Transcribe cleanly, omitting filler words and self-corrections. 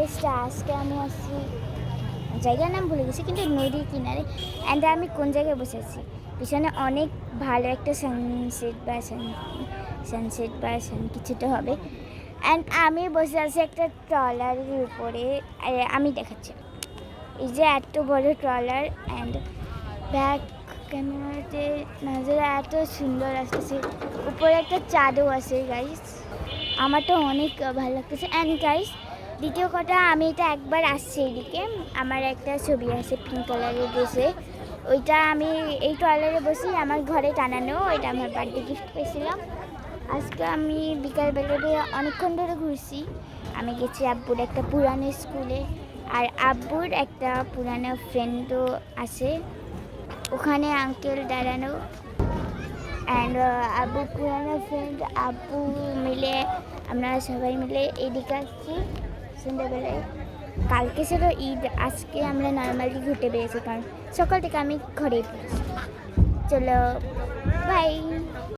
গাইসটা আজকে আমি আসছি জায়গার নাম ভুলে গেছি কিন্তু নদীর কিনারে। অ্যান্ড আমি কোন জায়গায় বসে আছি, পিছনে অনেক ভালো একটা সানসেট বা কিছুটা হবে। অ্যান্ড আমি বসে আছি একটা ট্রলারের উপরে। আমি দেখাচ্ছি, এই যে এত বড় ট্রলার। অ্যান্ড ব্যাক ক্যামেরাতে নজরে এত সুন্দর আসতেছে, উপরে একটা চাঁদও আছে গাইস। আমার তো অনেক ভালো লাগতেছে। অ্যান্ড গাইস দ্বিতীয় কথা, আমি এটা একবার আসছি এদিকে, আমার একটা ছবি আছে পিঙ্ক কালারের ড্রেসে, ওইটা আমি এই ট্রলারে বসি আমার ঘরে টানানো, ওইটা আমার বার্থডে গিফট পেয়েছিলাম। আজকে আমি বিকালবেলাতে অনেকক্ষণ ধরে ঘুরছি। আমি গেছি আব্বুর একটা পুরানো স্কুলে, আর আব্বুর একটা পুরানো ফ্রেন্ডও আছে ওখানে, আঙ্কেল দাঁড়ানো। অ্যান্ড আব্বু পুরানো ফ্রেন্ড আব্বু মিলে আমরা সবাই মিলে এদিকে আসছি সন্ধ্যাবেলায়। কালকে ছিল ঈদ, আজকে আমরা নর্মালি ঘুরতে বেরিয়েছি কারণ সকাল থেকে আমি ঘরেই পড়েছি। চলো বাই।